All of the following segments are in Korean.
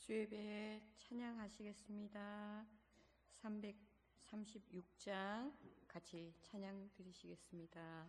주예배 찬양하시겠습니다. 336장 같이 찬양 드리시겠습니다.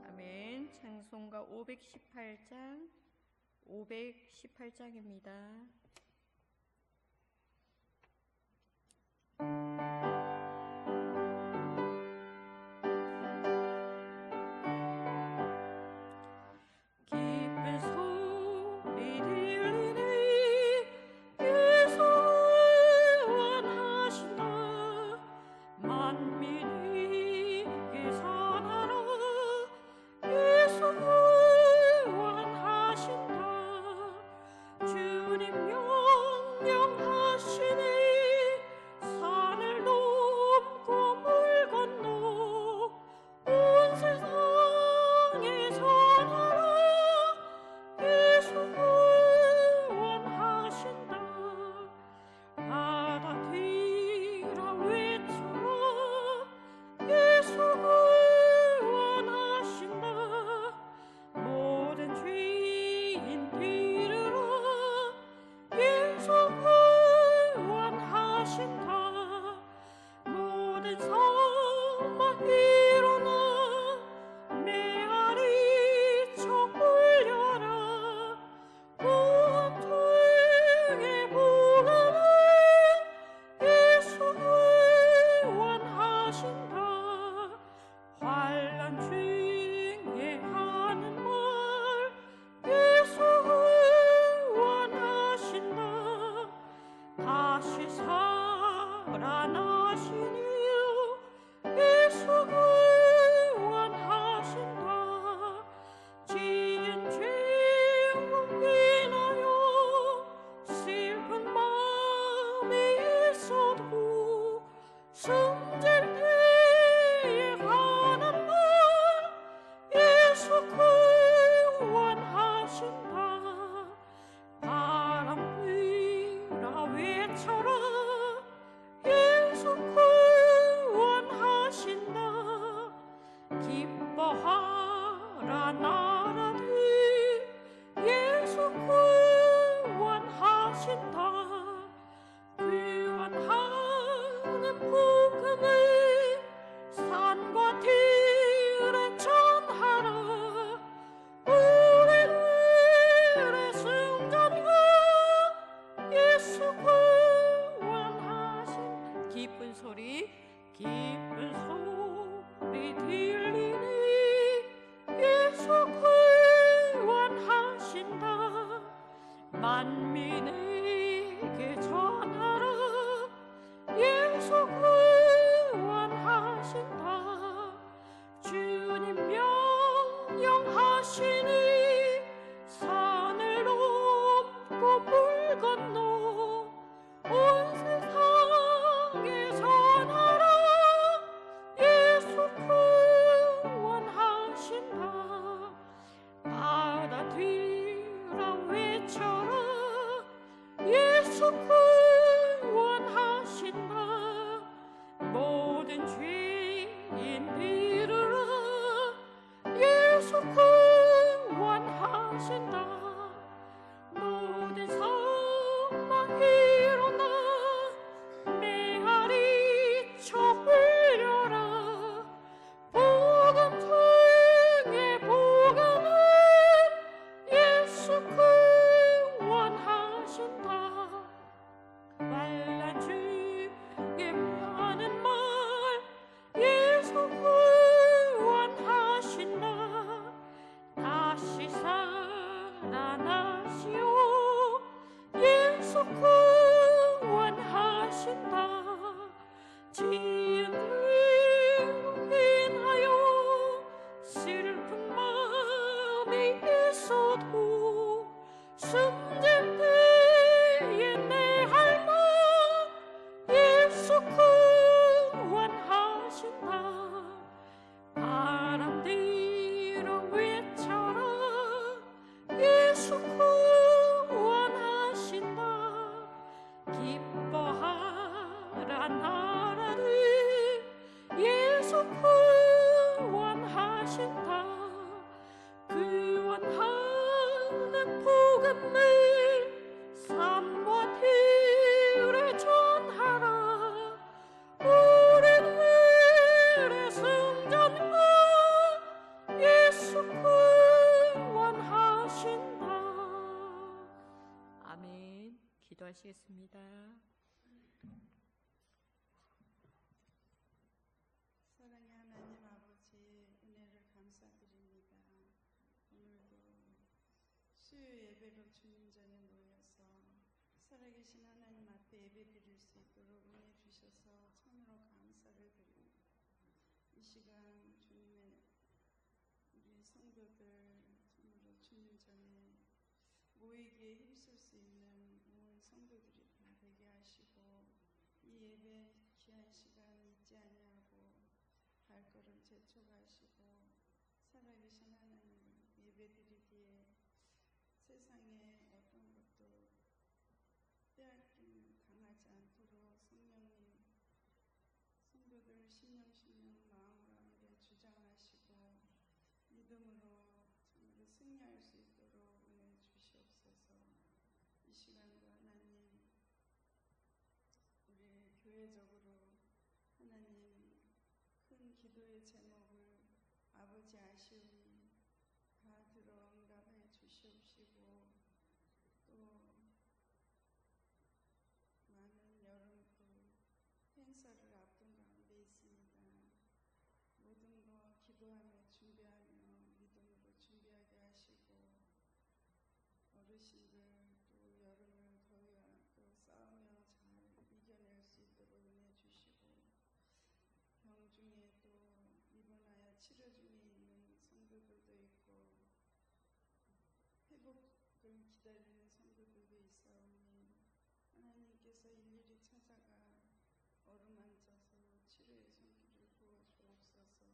아멘. 찬송가 518장입니다. 바람 소리 기쁜 소리 들리니 예수 구원하신다. 만민에게 전하라. 예수 구원하신다. 주님 명령하시니 산을 넘고 물 건너 온 세상에 전하라. 예수 구원하신다. 받아들이라 외쳐라. 예수 구원하신다. 모든 죄인 들으라. 예수 구원하신다. 모든 사망 일어나 메아리 쳐 울려라. 복음 중에 복음은 예수 구원하신다. 환난 중에 하는 말 예수 구원하신다. 다시 살아나시오. 예수 구원하신다. 지은으로 인하여 슬픈 마음이 있어도 숨질 때에 내 할망 예수 구원하신다. 바람 들어 외쳐라. 예수 구원하신다. 기뻐하라 나라를 예수 구원하신다. 구원하는 복음을 산과 들에 전하라. 우리들의 승전과 예수 구원하신다. 아멘. 기도하시겠습니다. 사랑의 하나님 아버지, 은혜를 감사드립니다. 오늘도 수요 예배로 주님 전에 모여서 살아계신 하나님 앞에 예배 드릴 수 있도록 은혜 주셔서 참으로 감사를 드립니다. 이 시간 주님의 우리 성도들 참으로 주님 전에 모이기에 힘쓸 수 있는 온 성도들이 다 되게 하시고, 이 예배 귀한 시간 잊지 아니하고 발걸음 재촉하시고 살아계신 하나님 예배드리기에 세상에 어떤 것도 빼앗김 당하지 않도록 성령님 성도들 신령 마음 가운데 주장하시고 믿음으로 참으로 승리할 수 있도록 은혜 주시옵소서. 이 시간도 하나님 우리 교회적으로 하나님 큰 기도의 제목을 아버지 아시오니 다 들어 응답해 주시옵시고, 또 많은 여름도 행사를 앞둔 가운데 있습니다. 모든 것 기도하며 준비하며 믿음으로 준비하게 하시고, 어르신들 또 여름을 더위와 또 싸우며 잘 이겨낼 수 있도록 은혜 주시고, 병 중에 또 입원하여 치료 중에 있는 성도들도 있고 회복을 기다리는 성도들도 있사오니 하나님께서 일일이 찾아가 어루만져서 치료의 손길을 부어주옵소서.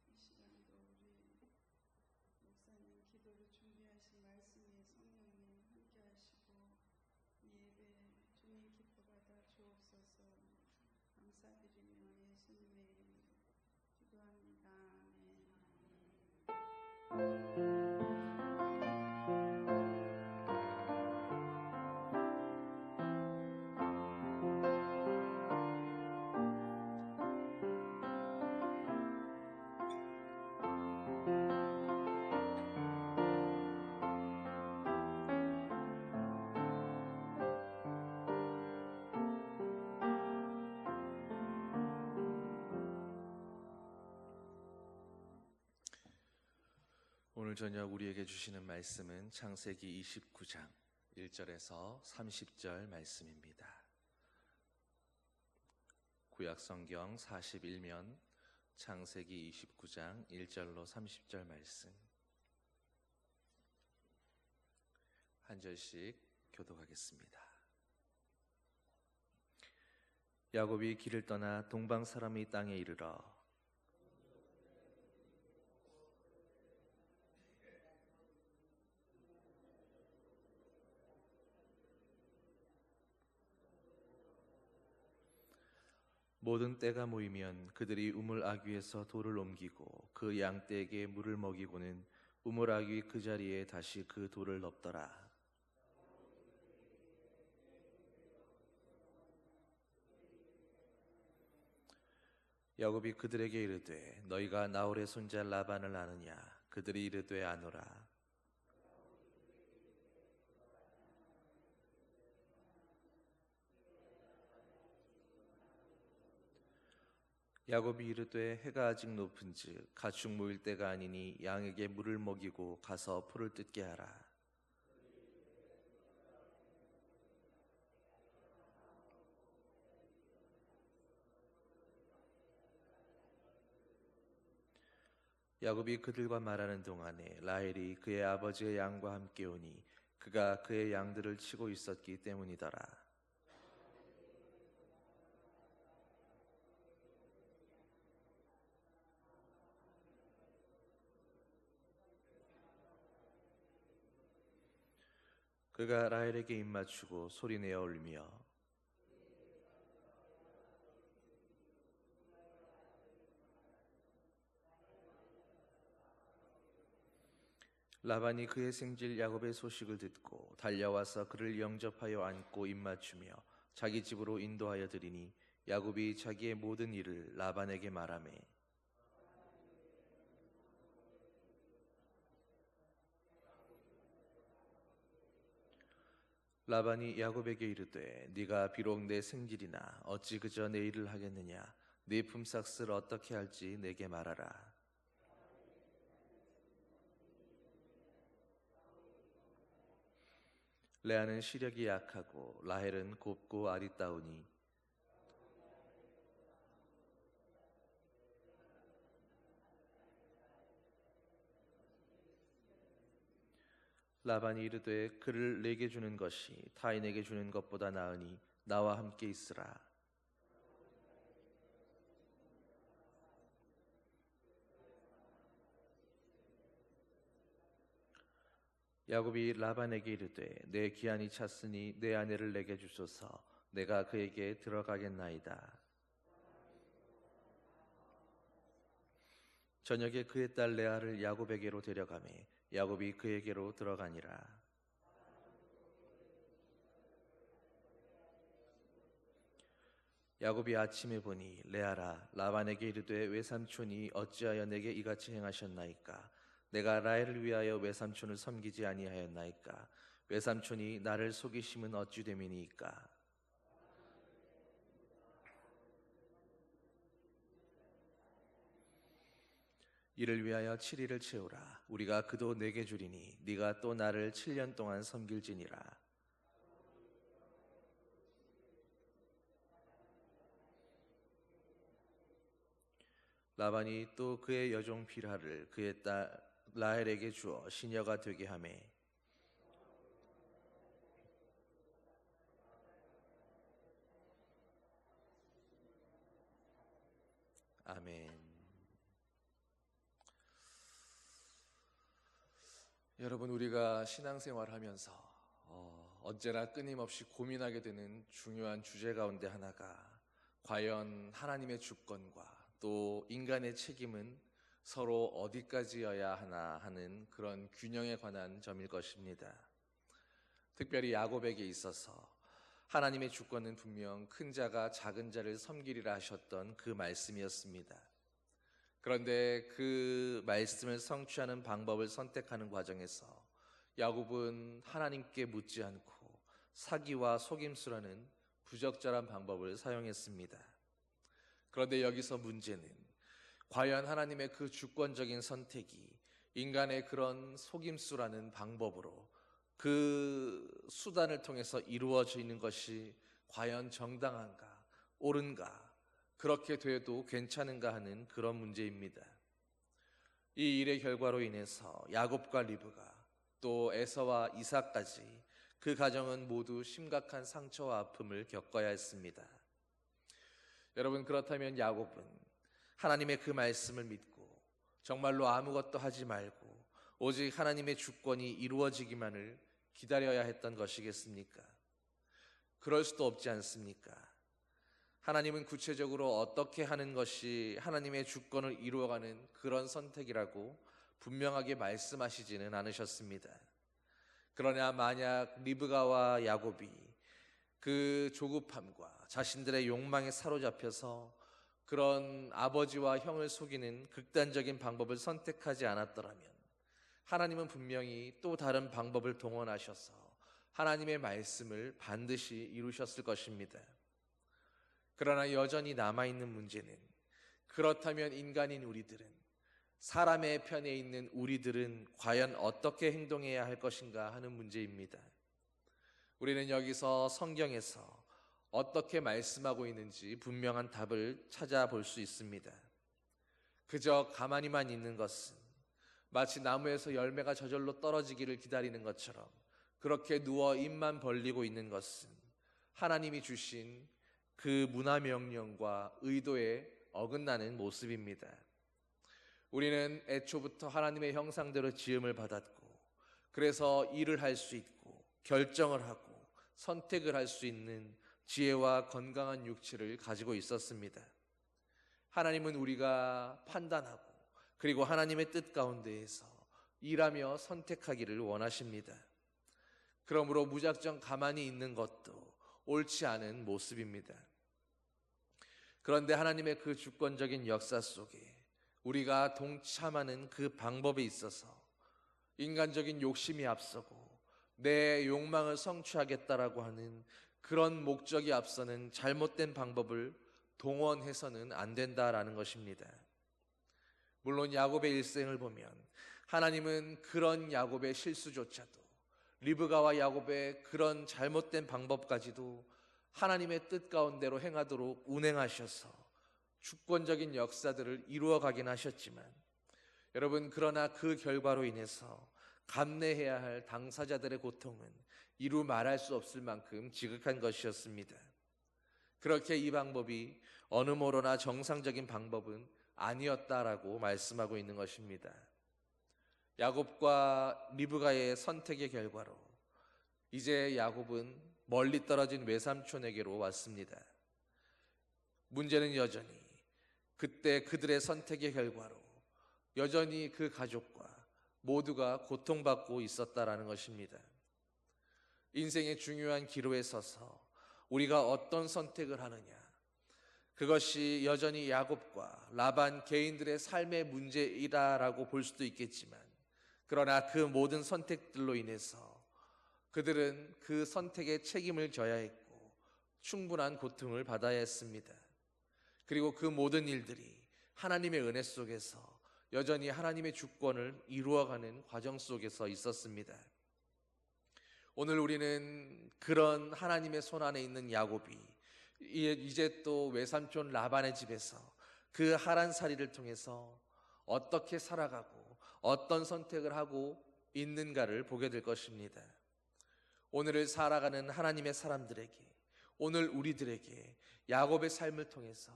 이 시간도 우리 목사님 기도를 준비하신 말씀이 성령님 함께 하시고 이 예배 주님 기뻐 받아 주옵소서. 감사드리며 예수님의 이름으로 기도합니다. 아멘. 오늘 저녁 우리에게 주시는 말씀은 창세기 29장 1절에서 30절 말씀입니다. 구약성경 41면 창세기 29장 1절로 30절 말씀 한 절씩 교독하겠습니다. 야곱이 길을 떠나 동방 사람의 땅에 이르러 모든 떼가 모이면 그들이 우물 아귀에서 돌을 옮기고 그 양떼에게 물을 먹이고는 우물 아귀 그 자리에 다시 그 돌을 덮더라. 야곱이 그들에게 이르되 너희가 나홀의 손자 라반을 아느냐? 그들이 이르되 아노라. 야곱이 이르되 해가 아직 높은즉 가축 모일 때가 아니니 양에게 물을 먹이고 가서 풀을 뜯게 하라. 야곱이 그들과 말하는 동안에 라헬이 그의 아버지의 양과 함께 오니 그가 그의 양들을 치고 있었기 때문이더라. 그가 라헬에게 입맞추고 소리내어 울며 라반이 그의 생질 야곱의 소식을 듣고 달려와서 그를 영접하여 안고 입맞추며 자기 집으로 인도하여 드리니 야곱이 자기의 모든 일을 라반에게 말하매 라반이 야곱에게 이르되 네가 비록 내 생질이나 어찌 그저 내 일을 하겠느냐? 네 품삯을 어떻게 할지 내게 말하라. 레아는 시력이 약하고 라헬은 곱고 아리따우니 라반이 이르되 그를 내게 주는 것이 타인에게 주는 것보다 나으니 나와 함께 있으라. 야곱이 라반에게 이르되 내 기한이 찼으니 내 아내를 내게 주소서. 내가 그에게 들어가겠나이다. 저녁에 그의 딸 레아를 야곱에게로 데려가매 야곱이 그에게로 들어가니라. 야곱이 아침에 보니 레아라 라반에게 이르되 외삼촌이 어찌하여 내게 이같이 행하셨나이까? 내가 라헬을 위하여 외삼촌을 섬기지 아니하였나이까? 외삼촌이 나를 속이심은 어찌 됨이니이까? 이를 위하여 7일을 채우라. 우리가 그도 내게 주리니 네가 또 나를 7년 동안 섬길지니라. 라반이 또 그의 여종 빌하를 그의 딸 라헬에게 주어 시녀가 되게 하매 아멘. 여러분, 우리가 신앙생활하면서 언제나 끊임없이 고민하게 되는 중요한 주제 가운데 하나가 과연 하나님의 주권과 또 인간의 책임은 서로 어디까지여야 하나 하는 그런 균형에 관한 점일 것입니다. 특별히 야곱에게 있어서 하나님의 주권은 분명 큰 자가 작은 자를 섬기리라 하셨던 그 말씀이었습니다. 그런데 그 말씀을 성취하는 방법을 선택하는 과정에서 야곱은 하나님께 묻지 않고 사기와 속임수라는 부적절한 방법을 사용했습니다. 그런데 여기서 문제는 과연 하나님의 그 주권적인 선택이 인간의 그런 속임수라는 방법으로 그 수단을 통해서 이루어지는 것이 과연 정당한가, 옳은가, 그렇게 돼도 괜찮은가 하는 그런 문제입니다. 이 일의 결과로 인해서 야곱과 리브가 또 에서와 이삭까지 그 가정은 모두 심각한 상처와 아픔을 겪어야 했습니다. 여러분, 그렇다면 야곱은 하나님의 그 말씀을 믿고 정말로 아무것도 하지 말고 오직 하나님의 주권이 이루어지기만을 기다려야 했던 것이겠습니까? 그럴 수도 없지 않습니까? 하나님은 구체적으로 어떻게 하는 것이 하나님의 주권을 이루어가는 그런 선택이라고 분명하게 말씀하시지는 않으셨습니다. 그러나 만약 리브가와 야곱이 그 조급함과 자신들의 욕망에 사로잡혀서 그런 아버지와 형을 속이는 극단적인 방법을 선택하지 않았더라면 하나님은 분명히 또 다른 방법을 동원하셔서 하나님의 말씀을 반드시 이루셨을 것입니다. 그러나 여전히 남아있는 문제는, 그렇다면 인간인 우리들은, 사람의 편에 있는 우리들은 과연 어떻게 행동해야 할 것인가 하는 문제입니다. 우리는 여기서 성경에서 어떻게 말씀하고 있는지 분명한 답을 찾아볼 수 있습니다. 그저 가만히만 있는 것은 마치 나무에서 열매가 저절로 떨어지기를 기다리는 것처럼 그렇게 누워 입만 벌리고 있는 것은 하나님이 주신 그 문화 명령과 의도에 어긋나는 모습입니다. 우리는 애초부터 하나님의 형상대로 지음을 받았고, 그래서 일을 할 수 있고 결정을 하고 선택을 할 수 있는 지혜와 건강한 육체를 가지고 있었습니다. 하나님은 우리가 판단하고 그리고 하나님의 뜻 가운데에서 일하며 선택하기를 원하십니다. 그러므로 무작정 가만히 있는 것도 옳지 않은 모습입니다. 그런데 하나님의 그 주권적인 역사 속에 우리가 동참하는 그 방법에 있어서 인간적인 욕심이 앞서고 내 욕망을 성취하겠다라고 하는 그런 목적이 앞서는 잘못된 방법을 동원해서는 안 된다라는 것입니다. 물론 야곱의 일생을 보면 하나님은 그런 야곱의 실수조차도, 리브가와 야곱의 그런 잘못된 방법까지도 하나님의 뜻 가운데로 행하도록 운행하셔서 주권적인 역사들을 이루어가긴 하셨지만, 여러분, 그러나 그 결과로 인해서 감내해야 할 당사자들의 고통은 이루 말할 수 없을 만큼 지극한 것이었습니다. 그렇게 이 방법이 어느 모로나 정상적인 방법은 아니었다라고 말씀하고 있는 것입니다. 야곱과 리브가의 선택의 결과로 이제 야곱은 멀리 떨어진 외삼촌에게로 왔습니다. 문제는 여전히 그때 그들의 선택의 결과로 여전히 그 가족과 모두가 고통받고 있었다라는 것입니다. 인생의 중요한 기로에 서서 우리가 어떤 선택을 하느냐, 그것이 여전히 야곱과 라반 개인들의 삶의 문제이다라고 볼 수도 있겠지만, 그러나 그 모든 선택들로 인해서 그들은 그 선택에 책임을 져야 했고 충분한 고통을 받아야 했습니다. 그리고 그 모든 일들이 하나님의 은혜 속에서 여전히 하나님의 주권을 이루어가는 과정 속에서 있었습니다. 오늘 우리는 그런 하나님의 손 안에 있는 야곱이 이제 또 외삼촌 라반의 집에서 그 하란살이를 통해서 어떻게 살아가고 어떤 선택을 하고 있는가를 보게 될 것입니다. 오늘을 살아가는 하나님의 사람들에게, 오늘 우리들에게 야곱의 삶을 통해서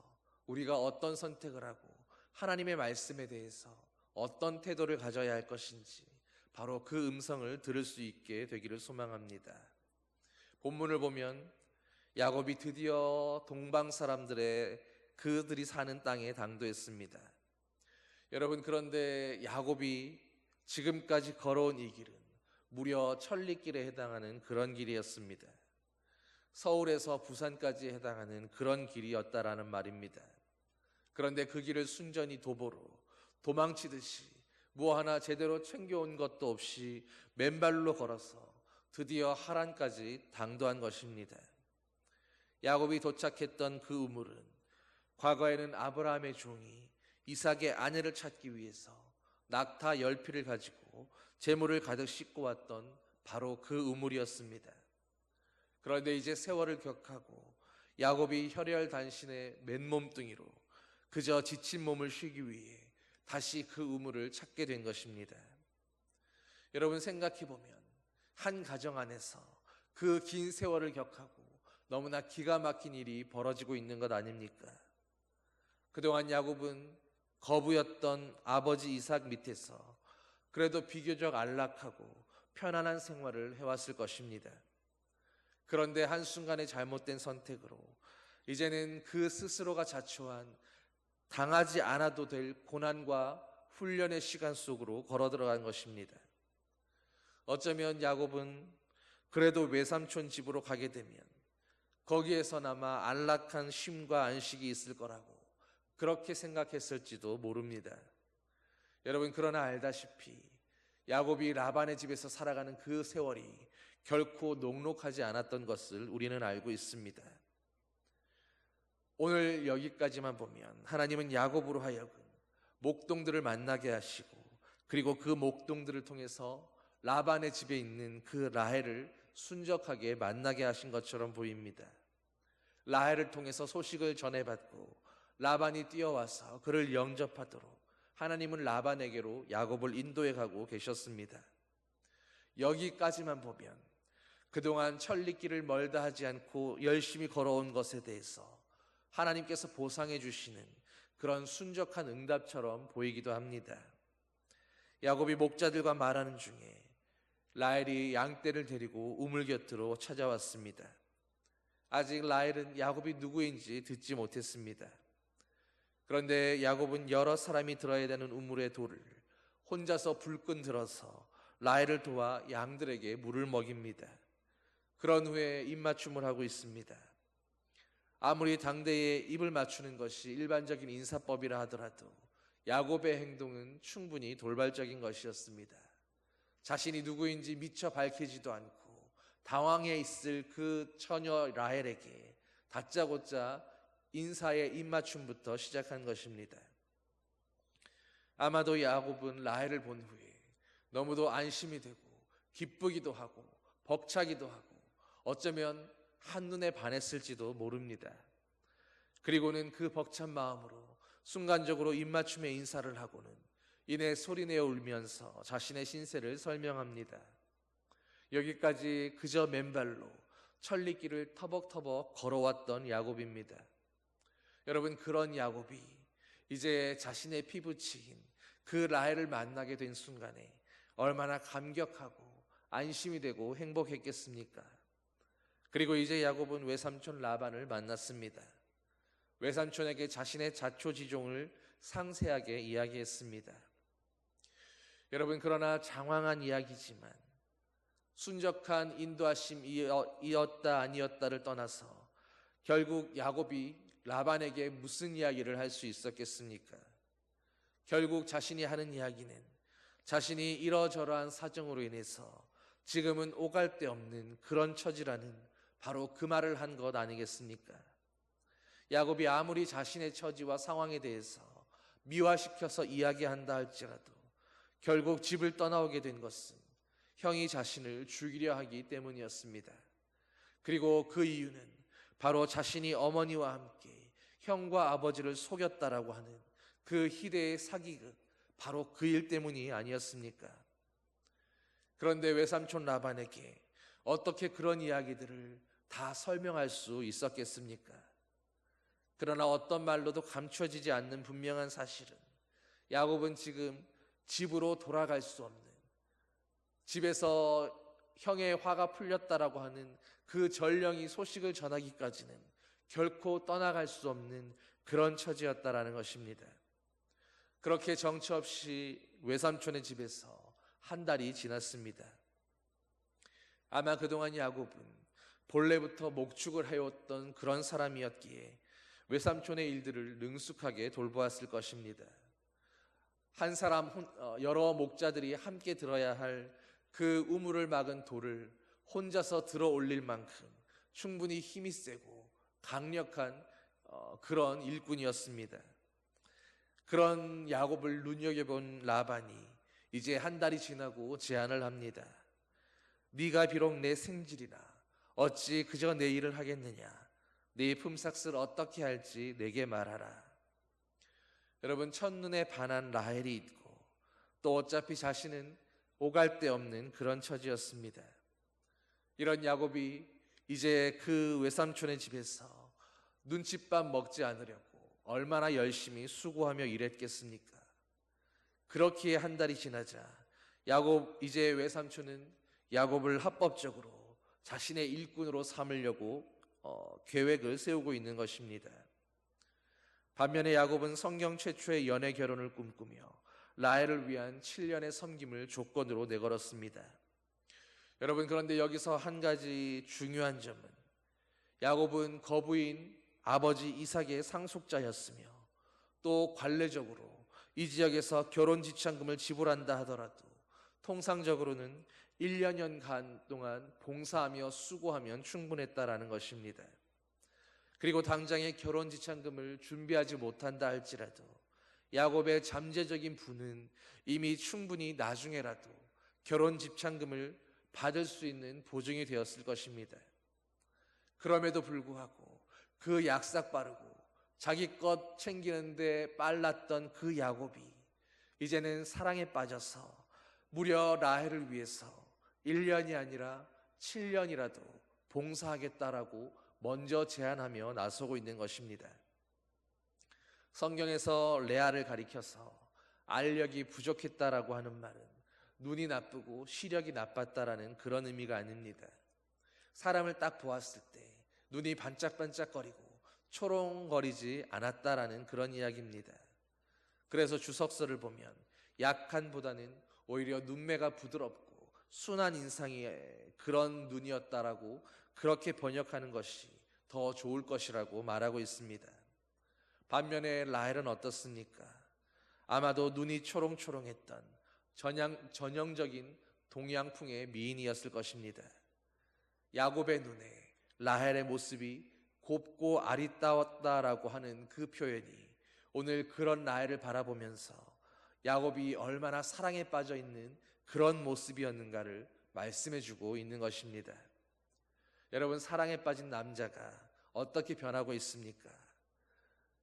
우리가 어떤 선택을 하고 하나님의 말씀에 대해서 어떤 태도를 가져야 할 것인지 바로 그 음성을 들을 수 있게 되기를 소망합니다. 본문을 보면 야곱이 드디어 동방 사람들의 그들이 사는 땅에 당도했습니다. 여러분, 그런데 야곱이 지금까지 걸어온 이 길은 무려 천리길에 해당하는 그런 길이었습니다. 서울에서 부산까지 해당하는 그런 길이었다라는 말입니다. 그런데 그 길을 순전히 도보로 도망치듯이 뭐 하나 제대로 챙겨온 것도 없이 맨발로 걸어서 드디어 하란까지 당도한 것입니다. 야곱이 도착했던 그 우물은 과거에는 아브라함의 종이 이삭의 아내를 찾기 위해서 낙타 10피를 가지고 재물을 가득 싣고 왔던 바로 그 우물이었습니다. 그런데 이제 세월을 격하고 야곱이 혈혈단신의 맨몸뚱이로 그저 지친 몸을 쉬기 위해 다시 그 우물을 찾게 된 것입니다. 여러분, 생각해보면 한 가정 안에서 그 긴 세월을 격하고 너무나 기가 막힌 일이 벌어지고 있는 것 아닙니까? 그동안 야곱은 거부였던 아버지 이삭 밑에서 그래도 비교적 안락하고 편안한 생활을 해왔을 것입니다. 그런데 한순간의 잘못된 선택으로 이제는 그 스스로가 자초한 당하지 않아도 될 고난과 훈련의 시간 속으로 걸어 들어간 것입니다. 어쩌면 야곱은 그래도 외삼촌 집으로 가게 되면 거기에서나마 안락한 쉼과 안식이 있을 거라고 그렇게 생각했을지도 모릅니다. 여러분, 그러나 알다시피 야곱이 라반의 집에서 살아가는 그 세월이 결코 녹록하지 않았던 것을 우리는 알고 있습니다. 오늘 여기까지만 보면 하나님은 야곱으로 하여금 목동들을 만나게 하시고 그리고 그 목동들을 통해서 라반의 집에 있는 그 라헬을 순적하게 만나게 하신 것처럼 보입니다. 라헬을 통해서 소식을 전해받고 라반이 뛰어와서 그를 영접하도록 하나님은 라반에게로 야곱을 인도해 가고 계셨습니다. 여기까지만 보면 그동안 천리길을 멀다 하지 않고 열심히 걸어온 것에 대해서 하나님께서 보상해 주시는 그런 순적한 응답처럼 보이기도 합니다. 야곱이 목자들과 말하는 중에 라헬이 양떼를 데리고 우물 곁으로 찾아왔습니다. 아직 라헬은 야곱이 누구인지 듣지 못했습니다. 그런데 야곱은 여러 사람이 들어야 되는 우물의 돌을 혼자서 불끈 들어서 라헬을 도와 양들에게 물을 먹입니다. 그런 후에 입맞춤을 하고 있습니다. 아무리 당대에 입을 맞추는 것이 일반적인 인사법이라 하더라도 야곱의 행동은 충분히 돌발적인 것이었습니다. 자신이 누구인지 미처 밝히지도 않고 당황해 있을 그 처녀 라헬에게 다짜고짜 인사의 입맞춤부터 시작한 것입니다. 아마도 야곱은 라헬을 본 후에 너무도 안심이 되고 기쁘기도 하고 벅차기도 하고 어쩌면 한눈에 반했을지도 모릅니다. 그리고는 그 벅찬 마음으로 순간적으로 입맞춤의 인사를 하고는 이내 소리내어 울면서 자신의 신세를 설명합니다. 여기까지 그저 맨발로 천리길을 터벅터벅 걸어왔던 야곱입니다. 여러분, 그런 야곱이 이제 자신의 피부치인 그 라헬을 만나게 된 순간에 얼마나 감격하고 안심이 되고 행복했겠습니까? 그리고 이제 야곱은 외삼촌 라반을 만났습니다. 외삼촌에게 자신의 자초지종을 상세하게 이야기했습니다. 여러분, 그러나 장황한 이야기지만 순적한 인도하심이었다 아니었다를 떠나서 결국 야곱이 라반에게 무슨 이야기를 할 수 있었겠습니까? 결국 자신이 하는 이야기는 자신이 이러저러한 사정으로 인해서 지금은 오갈 데 없는 그런 처지라는 바로 그 말을 한 것 아니겠습니까? 야곱이 아무리 자신의 처지와 상황에 대해서 미화시켜서 이야기한다 할지라도 결국 집을 떠나오게 된 것은 형이 자신을 죽이려 하기 때문이었습니다. 그리고 그 이유는 바로 자신이 어머니와 함께 형과 아버지를 속였다라고 하는 그 희대의 사기극, 바로 그 일 때문이 아니었습니까? 그런데 외삼촌 라반에게 어떻게 그런 이야기들을 다 설명할 수 있었겠습니까? 그러나 어떤 말로도 감춰지지 않는 분명한 사실은 야곱은 지금 집으로 돌아갈 수 없는, 집에서 형의 화가 풀렸다라고 하는 그 전령이 소식을 전하기까지는 결코 떠나갈 수 없는 그런 처지였다라는 것입니다. 그렇게 정처 없이 외삼촌의 집에서 한 달이 지났습니다. 아마 그동안 야곱은 본래부터 목축을 해왔던 그런 사람이었기에 외삼촌의 일들을 능숙하게 돌보았을 것입니다. 한 사람 여러 목자들이 함께 들어야 할 그 우물을 막은 돌을 혼자서 들어 올릴 만큼 충분히 힘이 세고 강력한 그런 일꾼이었습니다. 그런 야곱을 눈여겨본 라반이 이제 한 달이 지나고 제안을 합니다. 네가 비록 내 생질이나 어찌 그저 내 일을 하겠느냐. 네 품삯을 어떻게 할지 내게 말하라. 여러분, 첫눈에 반한 라헬이 있고 또 어차피 자신은 오갈 데 없는 그런 처지였습니다. 이런 야곱이 이제 그 외삼촌의 집에서 눈칫밥 먹지 않으려고 얼마나 열심히 수고하며 일했겠습니까? 그렇기에 한 달이 지나자 이제 외삼촌은 야곱을 합법적으로 자신의 일꾼으로 삼으려고 계획을 세우고 있는 것입니다. 반면에 야곱은 성경 최초의 연애 결혼을 꿈꾸며 라헬을 위한 7년의 섬김을 조건으로 내걸었습니다. 여러분, 그런데 여기서 한 가지 중요한 점은 야곱은 거부인 아버지 이삭의 상속자였으며 또 관례적으로 이 지역에서 결혼 지참금을 지불한다 하더라도 통상적으로는 1년간 동안 봉사하며 수고하면 충분했다라는 것입니다. 그리고 당장의 결혼 지참금을 준비하지 못한다 할지라도 야곱의 잠재적인 부는 이미 충분히 나중에라도 결혼 지참금을 받을 수 있는 보증이 되었을 것입니다. 그럼에도 불구하고 그 약삭 빠르고 자기 것 챙기는데 빨랐던 그 야곱이 이제는 사랑에 빠져서 무려 라헬을 위해서 1년이 아니라 7년이라도 봉사하겠다라고 먼저 제안하며 나서고 있는 것입니다. 성경에서 레아를 가리켜서 알력이 부족했다라고 하는 말은 눈이 나쁘고 시력이 나빴다라는 그런 의미가 아닙니다. 사람을 딱 보았을 때 눈이 반짝반짝거리고 초롱거리지 않았다라는 그런 이야기입니다. 그래서 주석서를 보면 약한보다는 오히려 눈매가 부드럽고 순한 인상의 그런 눈이었다라고 그렇게 번역하는 것이 더 좋을 것이라고 말하고 있습니다. 반면에 라헬은 어떻습니까? 아마도 눈이 초롱초롱했던 전형적인 동양풍의 미인이었을 것입니다. 야곱의 눈에 라헬의 모습이 곱고 아리따웠다라고 하는 그 표현이 오늘 그런 라헬을 바라보면서 야곱이 얼마나 사랑에 빠져 있는 그런 모습이었는가를 말씀해주고 있는 것입니다. 여러분, 사랑에 빠진 남자가 어떻게 변하고 있습니까?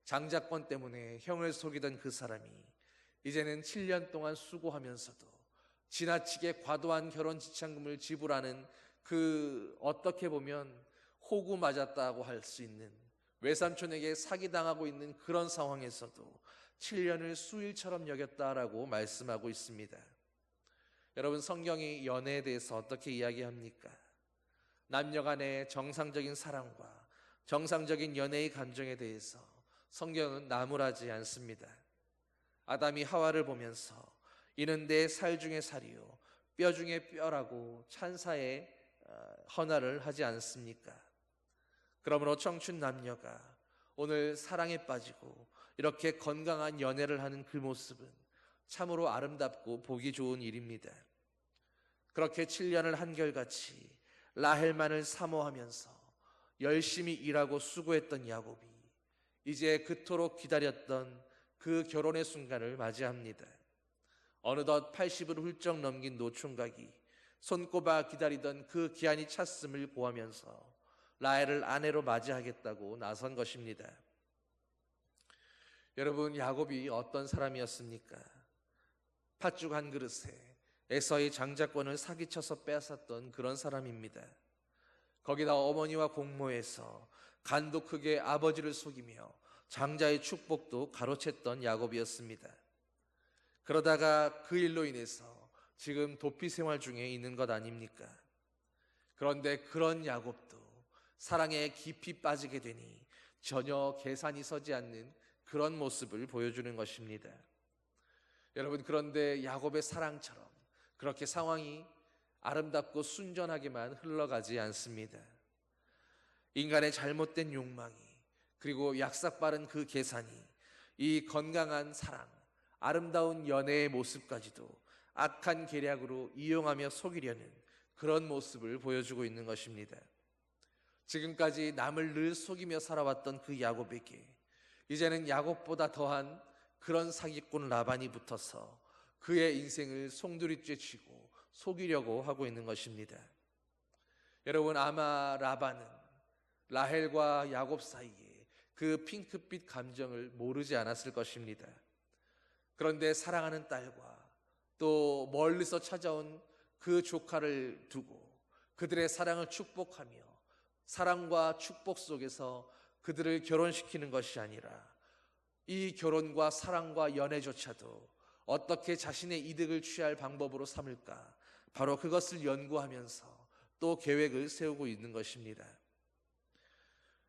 장자권 때문에 형을 속이던 그 사람이 이제는 7년 동안 수고하면서도 지나치게 과도한 결혼 지참금을 지불하는 그 어떻게 보면 호구 맞았다고 할 수 있는 외삼촌에게 사기당하고 있는 그런 상황에서도 7년을 수일처럼 여겼다라고 말씀하고 있습니다. 여러분, 성경이 연애에 대해서 어떻게 이야기합니까? 남녀 간의 정상적인 사랑과 정상적인 연애의 감정에 대해서 성경은 나무라지 않습니다. 아담이 하와를 보면서 이는 내 살 중에 살이요 뼈 중에 뼈라고 찬사의 헌화를 하지 않습니까? 그러므로 청춘 남녀가 오늘 사랑에 빠지고 이렇게 건강한 연애를 하는 그 모습은 참으로 아름답고 보기 좋은 일입니다. 그렇게 7년을 한결같이 라헬만을 사모하면서 열심히 일하고 수고했던 야곱이 이제 그토록 기다렸던 그 결혼의 순간을 맞이합니다. 어느덧 80을 훌쩍 넘긴 노총각이 손꼽아 기다리던 그 기한이 찼음을 보하면서 라헬을 아내로 맞이하겠다고 나선 것입니다. 여러분, 야곱이 어떤 사람이었습니까? 팥죽 한 그릇에 에서의 장자권을 사기쳐서 빼앗았던 그런 사람입니다. 거기다 어머니와 공모해서 간도 크게 아버지를 속이며 장자의 축복도 가로챘던 야곱이었습니다. 그러다가 그 일로 인해서 지금 도피 생활 중에 있는 것 아닙니까? 그런데 그런 야곱도 사랑에 깊이 빠지게 되니 전혀 계산이 서지 않는 그런 모습을 보여주는 것입니다. 여러분, 그런데 야곱의 사랑처럼 그렇게 상황이 아름답고 순전하게만 흘러가지 않습니다. 인간의 잘못된 욕망이 그리고 약삭빠른 그 계산이 이 건강한 사랑, 아름다운 연애의 모습까지도 악한 계략으로 이용하며 속이려는 그런 모습을 보여주고 있는 것입니다. 지금까지 남을 늘 속이며 살아왔던 그 야곱에게 이제는 야곱보다 더한 그런 사기꾼 라반이 붙어서 그의 인생을 송두리째 쥐고 속이려고 하고 있는 것입니다. 여러분, 아마 라반은 라헬과 야곱 사이에 그 핑크빛 감정을 모르지 않았을 것입니다. 그런데 사랑하는 딸과 또 멀리서 찾아온 그 조카를 두고 그들의 사랑을 축복하며 사랑과 축복 속에서 그들을 결혼시키는 것이 아니라 이 결혼과 사랑과 연애조차도 어떻게 자신의 이득을 취할 방법으로 삼을까, 바로 그것을 연구하면서 또 계획을 세우고 있는 것입니다.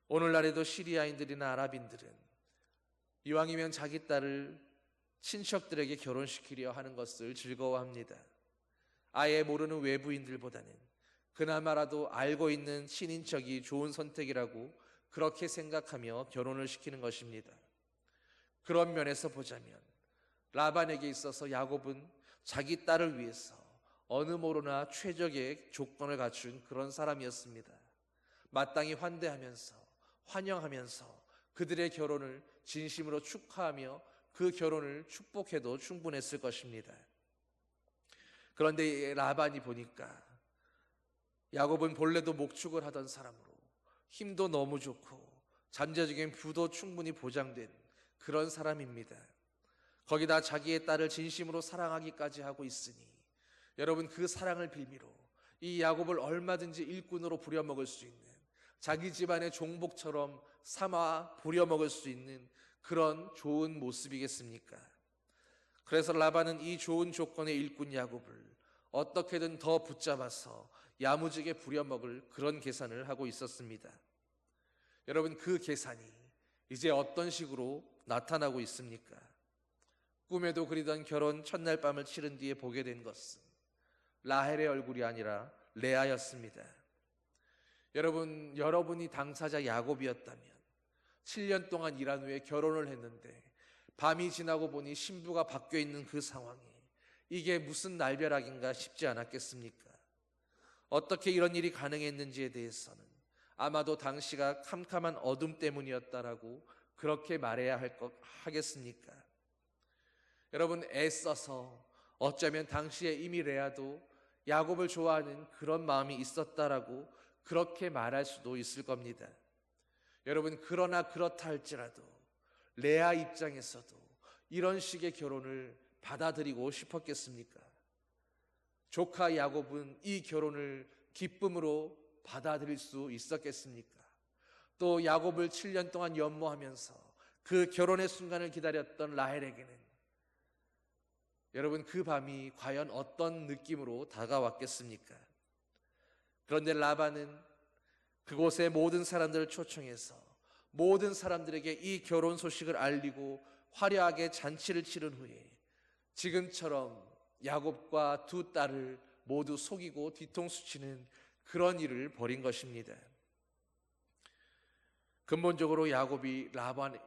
오늘날에도 시리아인들이나 아랍인들은 이왕이면 자기 딸을 친척들에게 결혼시키려 하는 것을 즐거워합니다. 아예 모르는 외부인들보다는 그나마라도 알고 있는 친인척이 좋은 선택이라고 그렇게 생각하며 결혼을 시키는 것입니다. 그런 면에서 보자면 라반에게 있어서 야곱은 자기 딸을 위해서 어느 모로나 최적의 조건을 갖춘 그런 사람이었습니다. 마땅히 환대하면서 환영하면서 그들의 결혼을 진심으로 축하하며 그 결혼을 축복해도 충분했을 것입니다. 그런데 라반이 보니까 야곱은 본래도 목축을 하던 사람으로 힘도 너무 좋고 잠재적인 부도 충분히 보장된 그런 사람입니다. 거기다 자기의 딸을 진심으로 사랑하기까지 하고 있으니 여러분, 그 사랑을 빌미로 이 야곱을 얼마든지 일꾼으로 부려먹을 수 있는, 자기 집안의 종복처럼 삼아 부려먹을 수 있는 그런 좋은 모습이겠습니까? 그래서 라반은 이 좋은 조건의 일꾼 야곱을 어떻게든 더 붙잡아서 야무지게 부려먹을 그런 계산을 하고 있었습니다. 여러분, 그 계산이 이제 어떤 식으로 나타나고 있습니까? 꿈에도 그리던 결혼 첫날 밤을 치른 뒤에 보게 된 것은 라헬의 얼굴이 아니라 레아였습니다. 여러분이 당사자 야곱이었다면 7년 동안 일한 후에 결혼을 했는데 밤이 지나고 보니 신부가 바뀌어 있는 그 상황이 이게 무슨 날벼락인가 싶지 않았겠습니까? 어떻게 이런 일이 가능했는지에 대해서는 아마도 당시가 캄캄한 어둠 때문이었다라고 그렇게 말해야 하겠습니까? 여러분, 애써서 어쩌면 당시에 이미 레아도 야곱을 좋아하는 그런 마음이 있었다라고 그렇게 말할 수도 있을 겁니다. 여러분, 그러나 그렇다 할지라도 레아 입장에서도 이런 식의 결혼을 받아들이고 싶었겠습니까? 조카 야곱은 이 결혼을 기쁨으로 받아들일 수 있었겠습니까? 또 야곱을 7년 동안 연모하면서 그 결혼의 순간을 기다렸던 라헬에게는 여러분, 그 밤이 과연 어떤 느낌으로 다가왔겠습니까? 그런데 라반은 그곳의 모든 사람들을 초청해서 모든 사람들에게 이 결혼 소식을 알리고 화려하게 잔치를 치른 후에 지금처럼 야곱과 두 딸을 모두 속이고 뒤통수 치는 그런 일을 벌인 것입니다. 근본적으로 라반이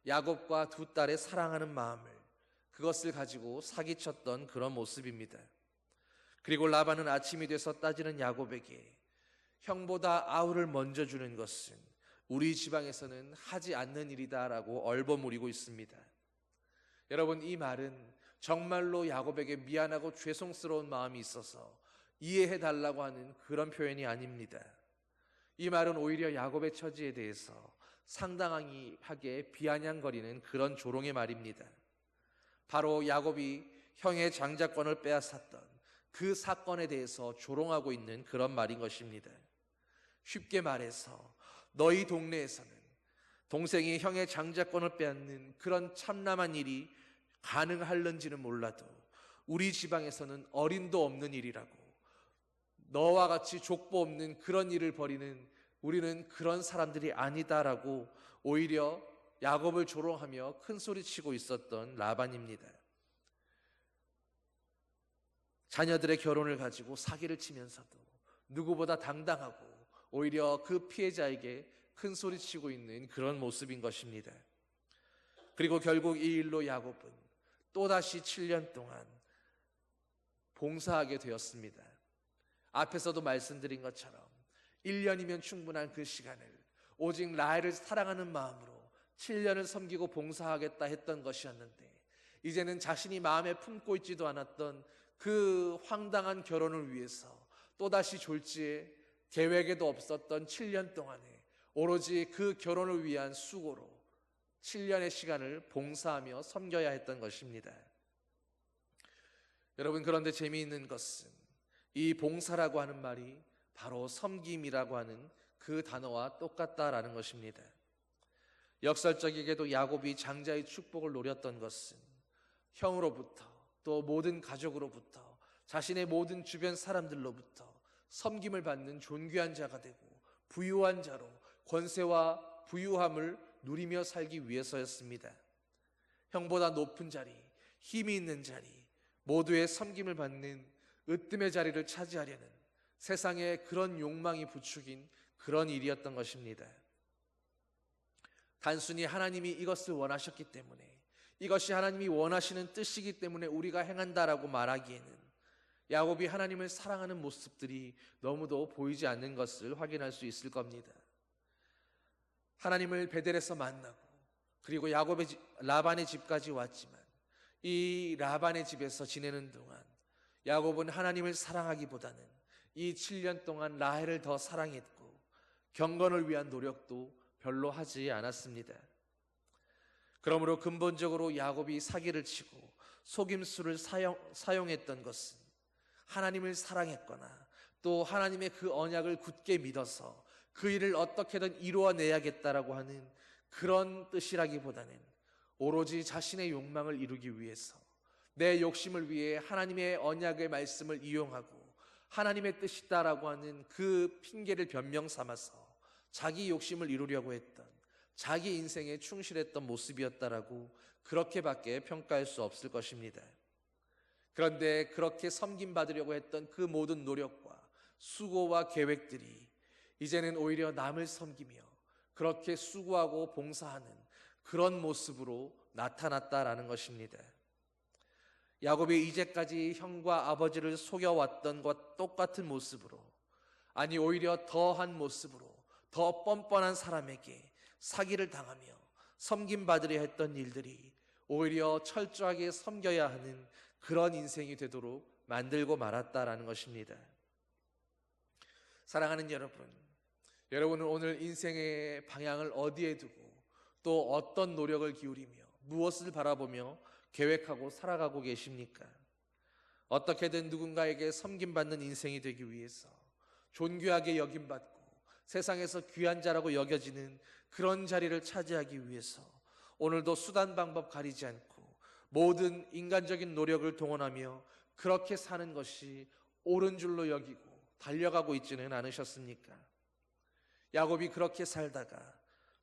야곱과 두 딸의 사랑하는 마음을, 그것을 가지고 사기쳤던 그런 모습입니다. 그리고 라반은 아침이 돼서 따지는 야곱에게 형보다 아우를 먼저 주는 것은 우리 지방에서는 하지 않는 일이다라고 얼버무리고 있습니다. 여러분, 이 말은 정말로 야곱에게 미안하고 죄송스러운 마음이 있어서 이해해달라고 하는 그런 표현이 아닙니다. 이 말은 오히려 야곱의 처지에 대해서 상당하게 비아냥거리는 그런 조롱의 말입니다. 바로 야곱이 형의 장자권을 빼앗았던 그 사건에 대해서 조롱하고 있는 그런 말인 것입니다. 쉽게 말해서 너희 동네에서는 동생이 형의 장자권을 빼앗는 그런 참남한 일이 가능할는지는 몰라도 우리 지방에서는 어림도 없는 일이라고, 너와 같이 족보 없는 그런 일을 벌이는 우리는 그런 사람들이 아니다라고 오히려 야곱을 조롱하며 큰소리치고 있었던 라반입니다. 자녀들의 결혼을 가지고 사기를 치면서도 누구보다 당당하고 오히려 그 피해자에게 큰소리치고 있는 그런 모습인 것입니다. 그리고 결국 이 일로 야곱은 또다시 7년 동안 봉사하게 되었습니다. 앞에서도 말씀드린 것처럼 1년이면 충분한 그 시간을 오직 라헬을 사랑하는 마음으로 7년을 섬기고 봉사하겠다 했던 것이었는데 이제는 자신이 마음에 품고 있지도 않았던 그 황당한 결혼을 위해서 또다시 졸지에 계획에도 없었던 7년 동안에 오로지 그 결혼을 위한 수고로 7년의 시간을 봉사하며 섬겨야 했던 것입니다. 여러분, 그런데 재미있는 것은 이 봉사라고 하는 말이 바로 섬김이라고 하는 그 단어와 똑같다라는 것입니다. 역설적이게도 야곱이 장자의 축복을 노렸던 것은 형으로부터 또 모든 가족으로부터 자신의 모든 주변 사람들로부터 섬김을 받는 존귀한 자가 되고 부유한 자로 권세와 부유함을 누리며 살기 위해서였습니다. 형보다 높은 자리, 힘이 있는 자리, 모두의 섬김을 받는 으뜸의 자리를 차지하려는 세상에 그런 욕망이 부추긴 그런 일이었던 것입니다. 단순히 하나님이 이것을 원하셨기 때문에, 이것이 하나님이 원하시는 뜻이기 때문에 우리가 행한다라고 말하기에는 야곱이 하나님을 사랑하는 모습들이 너무도 보이지 않는 것을 확인할 수 있을 겁니다. 하나님을 베델에서 만나고 그리고 라반의 집까지 왔지만 이 라반의 집에서 지내는 동안 야곱은 하나님을 사랑하기보다는 이 7년 동안 라헬을 더 사랑했고 경건을 위한 노력도 별로 하지 않았습니다. 그러므로 근본적으로 야곱이 사기를 치고 속임수를 사용했던 것은 하나님을 사랑했거나 또 하나님의 그 언약을 굳게 믿어서 그 일을 어떻게든 이루어내야겠다라고 하는 그런 뜻이라기보다는 오로지 자신의 욕망을 이루기 위해서 내 욕심을 위해 하나님의 언약의 말씀을 이용하고 하나님의 뜻이다라고 하는 그 핑계를 변명 삼아서 자기 욕심을 이루려고 했던, 자기 인생에 충실했던 모습이었다라고 그렇게밖에 평가할 수 없을 것입니다. 그런데 그렇게 섬김받으려고 했던 그 모든 노력과 수고와 계획들이 이제는 오히려 남을 섬기며 그렇게 수고하고 봉사하는 그런 모습으로 나타났다라는 것입니다. 야곱이 이제까지 형과 아버지를 속여왔던 것과 똑같은 모습으로, 아니 오히려 더한 모습으로 더 뻔뻔한 사람에게 사기를 당하며 섬김받으려 했던 일들이 오히려 철저하게 섬겨야 하는 그런 인생이 되도록 만들고 말았다라는 것입니다. 사랑하는 여러분, 여러분은 오늘 인생의 방향을 어디에 두고 또 어떤 노력을 기울이며 무엇을 바라보며 계획하고 살아가고 계십니까? 어떻게든 누군가에게 섬김받는 인생이 되기 위해서 존귀하게 여김받고 세상에서 귀한 자라고 여겨지는 그런 자리를 차지하기 위해서 오늘도 수단 방법 가리지 않고 모든 인간적인 노력을 동원하며 그렇게 사는 것이 옳은 줄로 여기고 달려가고 있지는 않으셨습니까? 야곱이 그렇게 살다가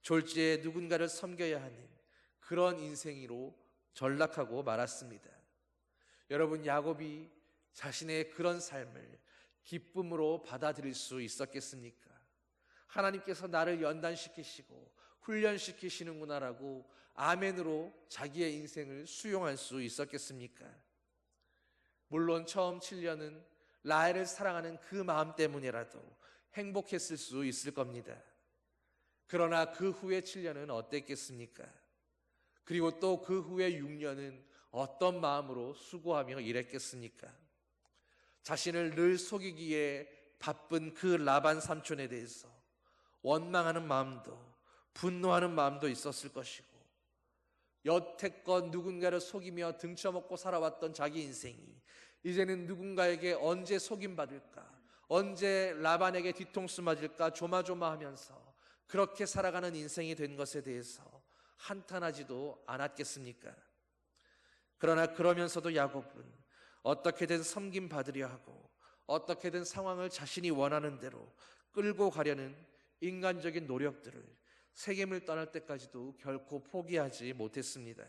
졸지에 누군가를 섬겨야 하는 그런 인생으로 전락하고 말았습니다. 여러분, 야곱이 자신의 그런 삶을 기쁨으로 받아들일 수 있었겠습니까? 하나님께서 나를 연단시키시고 훈련시키시는구나라고 아멘으로 자기의 인생을 수용할 수 있었겠습니까? 물론 처음 7년은 라헬을 사랑하는 그 마음 때문이라도 행복했을 수 있을 겁니다. 그러나 그 후에 7년은 어땠겠습니까? 그리고 또 그 후에 6년은 어떤 마음으로 수고하며 일했겠습니까? 자신을 늘 속이기에 바쁜 그 라반 삼촌에 대해서 원망하는 마음도 분노하는 마음도 있었을 것이고, 여태껏 누군가를 속이며 등쳐먹고 살아왔던 자기 인생이 이제는 누군가에게 언제 속임받을까, 언제 라반에게 뒤통수 맞을까 조마조마하면서 그렇게 살아가는 인생이 된 것에 대해서 한탄하지도 않았겠습니까? 그러나 그러면서도 야곱은 어떻게든 섬김받으려 하고 어떻게든 상황을 자신이 원하는 대로 끌고 가려는 인간적인 노력들을 세겜을 떠날 때까지도 결코 포기하지 못했습니다.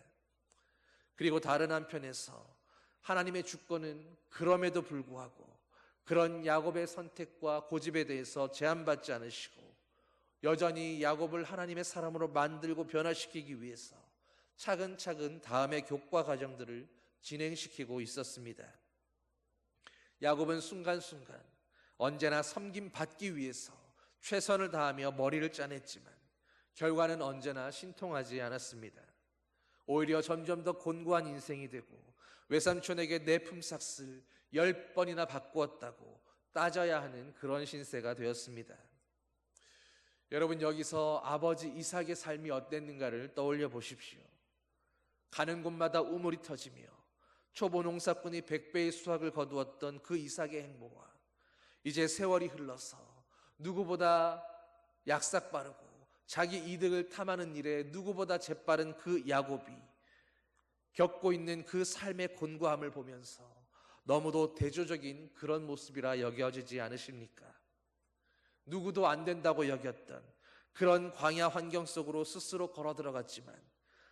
그리고 다른 한편에서 하나님의 주권은 그럼에도 불구하고 그런 야곱의 선택과 고집에 대해서 제한받지 않으시고 여전히 야곱을 하나님의 사람으로 만들고 변화시키기 위해서 차근차근 다음의 교과 과정들을 진행시키고 있었습니다. 야곱은 순간순간 언제나 섬김받기 위해서 최선을 다하며 머리를 짜냈지만 결과는 언제나 신통하지 않았습니다. 오히려 점점 더 곤고한 인생이 되고 외삼촌에게 내 품삯을 10번이나 바꾸었다고 따져야 하는 그런 신세가 되었습니다. 여러분, 여기서 아버지 이삭의 삶이 어땠는가를 떠올려 보십시오. 가는 곳마다 우물이 터지며 초보 농사꾼이 100배의 수확을 거두었던 그 이삭의 행보와 이제 세월이 흘러서 누구보다 약삭 빠르고 자기 이득을 탐하는 일에 누구보다 재빠른 그 야곱이 겪고 있는 그 삶의 곤고함을 보면서 너무도 대조적인 그런 모습이라 여겨지지 않으십니까? 누구도 안 된다고 여겼던 그런 광야 환경 속으로 스스로 걸어 들어갔지만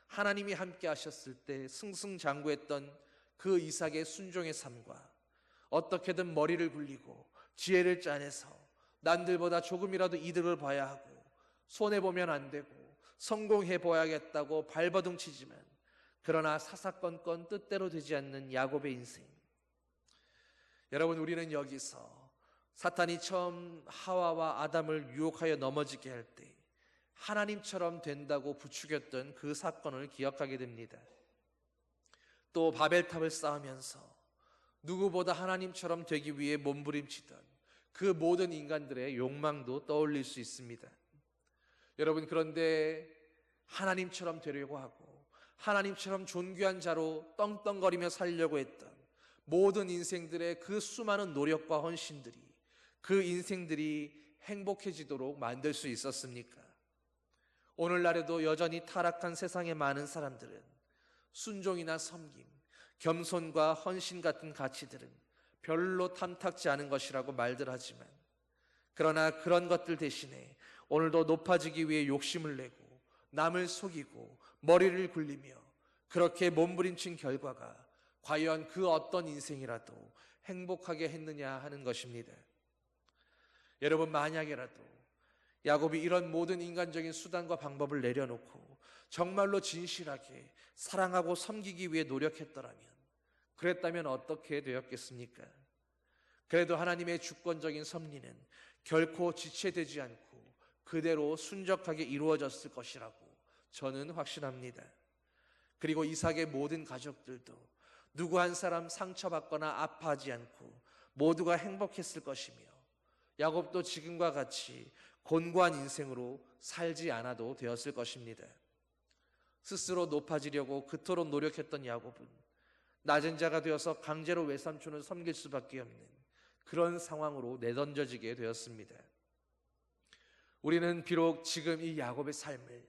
하나님이 함께 하셨을 때 승승장구했던 그 이삭의 순종의 삶과 어떻게든 머리를 굴리고 지혜를 짜내서 남들보다 조금이라도 이득을 봐야 하고 손해보면 안 되고 성공해봐야겠다고 발버둥 치지만 그러나 사사건건 뜻대로 되지 않는 야곱의 인생. 여러분, 우리는 여기서 사탄이 처음 하와와 아담을 유혹하여 넘어지게 할 때 하나님처럼 된다고 부추겼던 그 사건을 기억하게 됩니다. 또 바벨탑을 쌓으면서 누구보다 하나님처럼 되기 위해 몸부림치던 그 모든 인간들의 욕망도 떠올릴 수 있습니다. 여러분, 그런데 하나님처럼 되려고 하고 하나님처럼 존귀한 자로 떵떵거리며 살려고 했던 모든 인생들의 그 수많은 노력과 헌신들이 그 인생들이 행복해지도록 만들 수 있었습니까? 오늘날에도 여전히 타락한 세상의 많은 사람들은 순종이나 섬김, 겸손과 헌신 같은 가치들은 별로 탐탁지 않은 것이라고 말들 하지만 그러나 그런 것들 대신에 오늘도 높아지기 위해 욕심을 내고 남을 속이고 머리를 굴리며 그렇게 몸부림친 결과가 과연 그 어떤 인생이라도 행복하게 했느냐 하는 것입니다. 여러분, 만약에라도 야곱이 이런 모든 인간적인 수단과 방법을 내려놓고 정말로 진실하게 사랑하고 섬기기 위해 노력했더라면, 그랬다면 어떻게 되었겠습니까? 그래도 하나님의 주권적인 섭리는 결코 지체되지 않고 그대로 순적하게 이루어졌을 것이라고 저는 확신합니다. 그리고 이삭의 모든 가족들도 누구 한 사람 상처받거나 아파하지 않고 모두가 행복했을 것이며 야곱도 지금과 같이 곤고한 인생으로 살지 않아도 되었을 것입니다. 스스로 높아지려고 그토록 노력했던 야곱은 낮은 자가 되어서 강제로 외삼촌을 섬길 수밖에 없는 그런 상황으로 내던져지게 되었습니다. 우리는 비록 지금 이 야곱의 삶을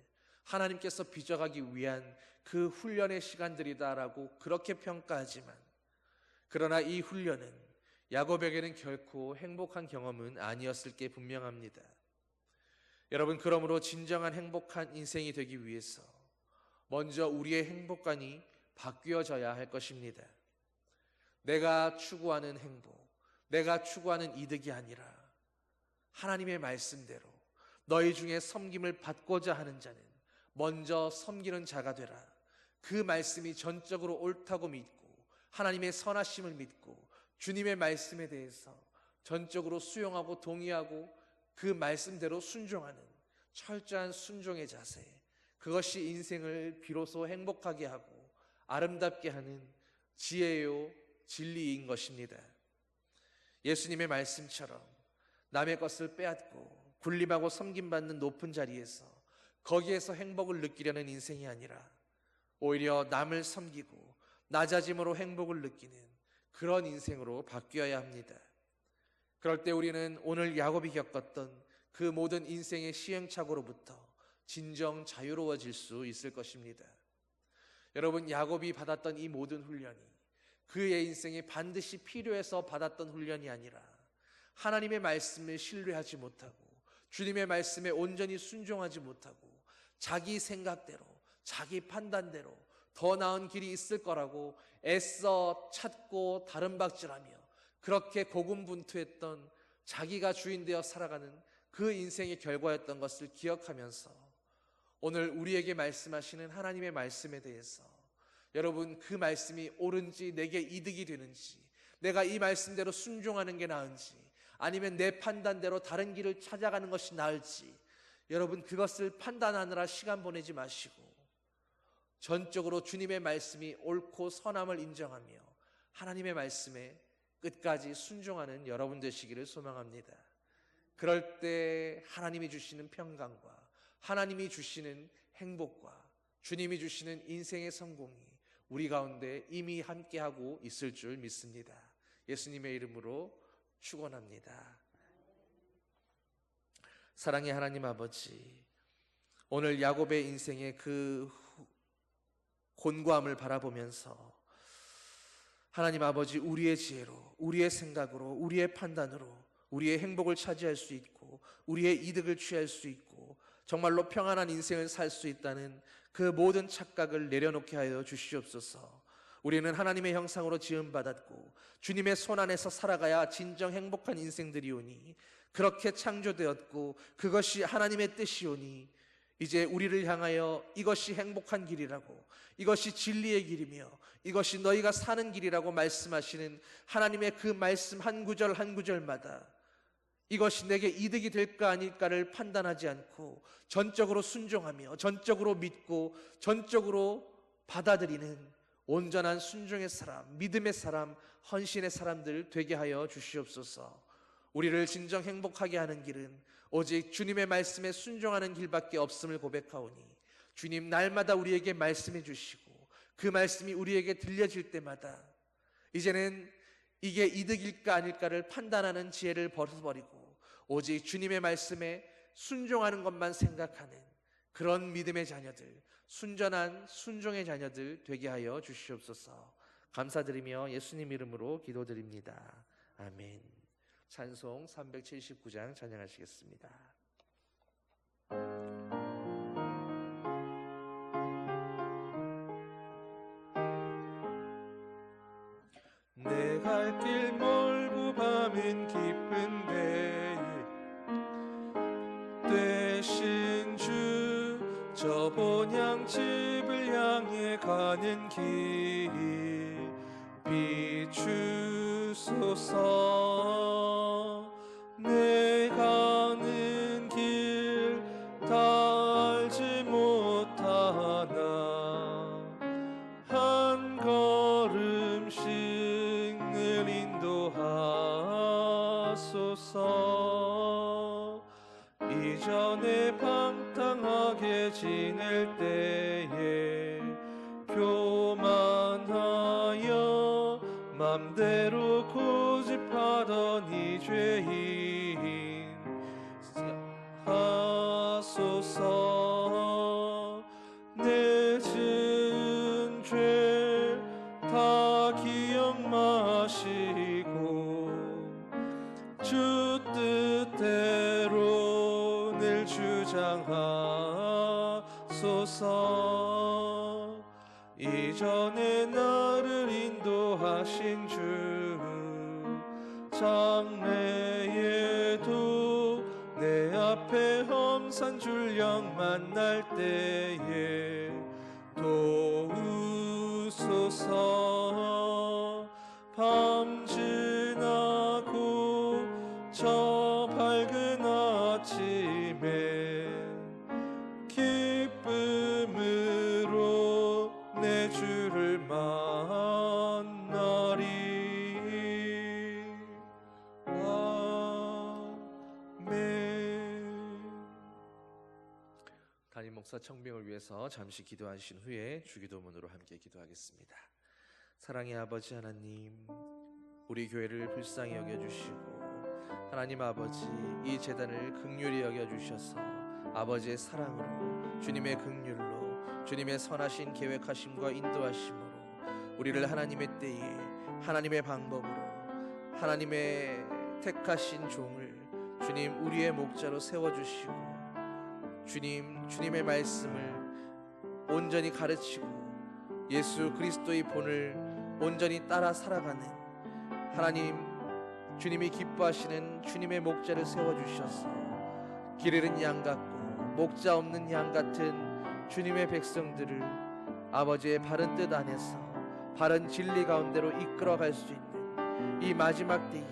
하나님께서 빚어가기 위한 그 훈련의 시간들이다라고 그렇게 평가하지만 그러나 이 훈련은 야곱에게는 결코 행복한 경험은 아니었을 게 분명합니다. 여러분, 그러므로 진정한 행복한 인생이 되기 위해서 먼저 우리의 행복관이 바뀌어져야 할 것입니다. 내가 추구하는 행복, 내가 추구하는 이득이 아니라 하나님의 말씀대로 너희 중에 섬김을 받고자 하는 자는 먼저 섬기는 자가 되라. 그 말씀이 전적으로 옳다고 믿고 하나님의 선하심을 믿고 주님의 말씀에 대해서 전적으로 수용하고 동의하고 그 말씀대로 순종하는 철저한 순종의 자세, 그것이 인생을 비로소 행복하게 하고 아름답게 하는 지혜요 진리인 것입니다. 예수님의 말씀처럼 남의 것을 빼앗고 군림하고 섬김받는 높은 자리에서 거기에서 행복을 느끼려는 인생이 아니라 오히려 남을 섬기고 낮아짐으로 행복을 느끼는 그런 인생으로 바뀌어야 합니다. 그럴 때 우리는 오늘 야곱이 겪었던 그 모든 인생의 시행착오로부터 진정 자유로워질 수 있을 것입니다. 여러분, 야곱이 받았던 이 모든 훈련이 그의 인생에 반드시 필요해서 받았던 훈련이 아니라 하나님의 말씀을 신뢰하지 못하고 주님의 말씀에 온전히 순종하지 못하고 자기 생각대로 자기 판단대로 더 나은 길이 있을 거라고 애써 찾고 다름박질하며 그렇게 고군분투했던 자기가 주인 되어 살아가는 그 인생의 결과였던 것을 기억하면서 오늘 우리에게 말씀하시는 하나님의 말씀에 대해서 여러분, 그 말씀이 옳은지 내게 이득이 되는지 내가 이 말씀대로 순종하는 게 나은지 아니면 내 판단대로 다른 길을 찾아가는 것이 나을지 여러분, 그것을 판단하느라 시간 보내지 마시고 전적으로 주님의 말씀이 옳고 선함을 인정하며 하나님의 말씀에 끝까지 순종하는 여러분 되시기를 소망합니다. 그럴 때 하나님이 주시는 평강과 하나님이 주시는 행복과 주님이 주시는 인생의 성공이 우리 가운데 이미 함께하고 있을 줄 믿습니다. 예수님의 이름으로 축원합니다. 사랑의 하나님 아버지, 오늘 야곱의 인생의 그 곤고함을 바라보면서 하나님 아버지, 우리의 지혜로, 우리의 생각으로, 우리의 판단으로 우리의 행복을 차지할 수 있고 우리의 이득을 취할 수 있고 정말로 평안한 인생을 살 수 있다는 그 모든 착각을 내려놓게 하여 주시옵소서. 우리는 하나님의 형상으로 지음받았고 주님의 손 안에서 살아가야 진정 행복한 인생들이오니, 그렇게 창조되었고 그것이 하나님의 뜻이오니 이제 우리를 향하여 이것이 행복한 길이라고, 이것이 진리의 길이며 이것이 너희가 사는 길이라고 말씀하시는 하나님의 그 말씀 한 구절 한 구절마다 이것이 내게 이득이 될까 아닐까를 판단하지 않고 전적으로 순종하며 전적으로 믿고 전적으로 받아들이는 온전한 순종의 사람, 믿음의 사람, 헌신의 사람들 되게 하여 주시옵소서. 우리를 진정 행복하게 하는 길은 오직 주님의 말씀에 순종하는 길밖에 없음을 고백하오니, 주님 날마다 우리에게 말씀해 주시고 그 말씀이 우리에게 들려질 때마다 이제는 이게 이득일까 아닐까를 판단하는 지혜를 벗어버리고 오직 주님의 말씀에 순종하는 것만 생각하는 그런 믿음의 자녀들, 순전한 순종의 자녀들 되게 하여 주시옵소서. 감사드리며 예수님 이름으로 기도드립니다. 아멘. 찬송 379장 찬양하시겠습니다. 내 갈 길 멀고 밤은 깊은데 되신 주, 저 본향집을 향해 가는 길 비추소서. 내 가는 길 다 알지 못하나 한 걸음씩 늘 인도하소서. 이전에 방탕하게 지낼 때에 교만하여 맘대로 고집하던 이 죄인 하소서. 내 지은 죄 다 기억 마시고 주 뜻대로 늘 주장하소서. 이전에 나를 인도하신 주, 장래에도 내 앞에 험산 줄령 만날 때에 도우소서. 밤 지나고 저 밝은 아침에 기쁨으로 내 주를 만나리. 아멘. 담임 목사 청빙을 위해서 잠시 기도하신 후에 주기도문으로 함께 기도하겠습니다. 사랑의 아버지 하나님, 우리 교회를 불쌍히 여겨주시고 하나님 아버지, 이 제단을 긍휼히 여겨주셔서 아버지의 사랑으로, 주님의 긍휼로, 주님의 선하신 계획하심과 인도하심으로 우리를 하나님의 때에 하나님의 방법으로 하나님의 택하신 종을 주님 우리의 목자로 세워주시고 주님의 말씀을 온전히 가르치고 예수 그리스도의 본을 온전히 따라 살아가는 하나님, 주님이 기뻐하시는 주님의 목자를 세워주셔서 길 잃은 양 같고 목자 없는 양 같은 주님의 백성들을 아버지의 바른 뜻 안에서 바른 진리 가운데로 이끌어갈 수 있는 이 마지막 때에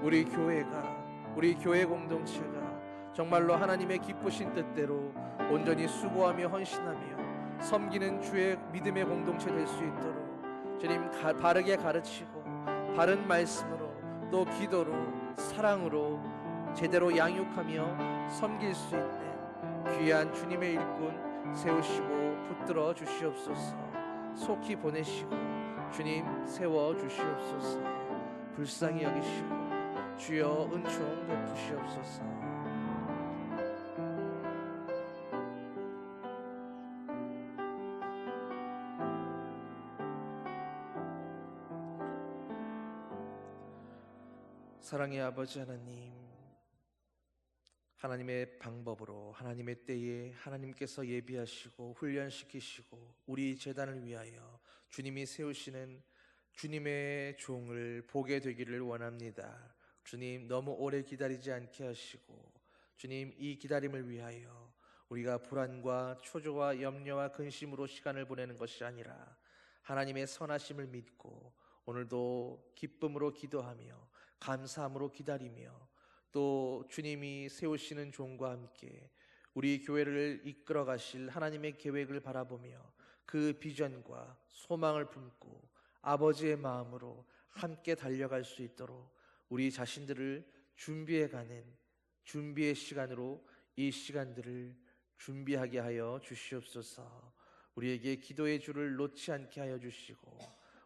우리 교회가, 우리 교회 공동체가 정말로 하나님의 기쁘신 뜻대로 온전히 수고하며 헌신하며 섬기는 주의 믿음의 공동체 될 수 있도록 주님 바르게 가르치고 바른 말씀으로 또 기도로 사랑으로 제대로 양육하며 섬길 수 있는 귀한 주님의 일꾼 세우시고 붙들어 주시옵소서. 속히 보내시고 주님 세워 주시옵소서. 불쌍히 여기시고 주여 은총 베푸시옵소서. 사랑의 아버지 하나님, 하나님의 방법으로 하나님의 때에 하나님께서 예비하시고 훈련시키시고 우리 제단을 위하여 주님이 세우시는 주님의 종을 보게 되기를 원합니다. 주님, 너무 오래 기다리지 않게 하시고 주님, 이 기다림을 위하여 우리가 불안과 초조와 염려와 근심으로 시간을 보내는 것이 아니라 하나님의 선하심을 믿고 오늘도 기쁨으로 기도하며 감사함으로 기다리며 또 주님이 세우시는 종과 함께 우리 교회를 이끌어 가실 하나님의 계획을 바라보며 그 비전과 소망을 품고 아버지의 마음으로 함께 달려갈 수 있도록 우리 자신들을 준비해가는 준비의 시간으로 이 시간들을 준비하게 하여 주시옵소서. 우리에게 기도의 줄을 놓지 않게 하여 주시고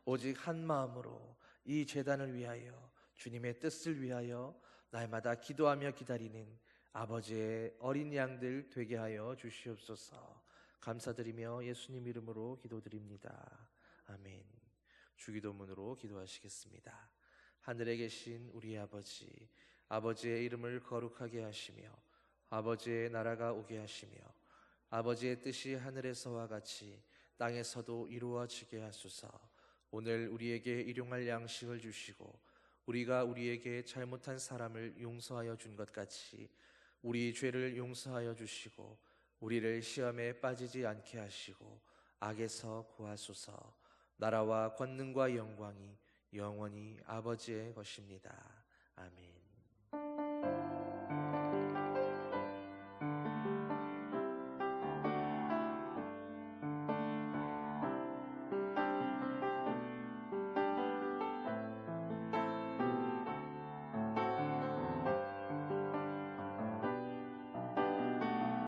오직 한 마음으로 이 제단을 위하여 주님의 뜻을 위하여 날마다 기도하며 기다리는 아버지의 어린 양들 되게 하여 주시옵소서. 감사드리며 예수님 이름으로 기도드립니다. 아멘. 주기도문으로 기도하시겠습니다. 하늘에 계신 우리 아버지, 아버지의 이름을 거룩하게 하시며 아버지의 나라가 오게 하시며 아버지의 뜻이 하늘에서와 같이 땅에서도 이루어지게 하소서. 오늘 우리에게 일용할 양식을 주시고 우리가 우리에게 잘못한 사람을 용서하여 준 것 같이 우리 죄를 용서하여 주시고 우리를 시험에 빠지지 않게 하시고 악에서 구하소서. 나라와 권능과 영광이 영원히 아버지의 것입니다. 아멘.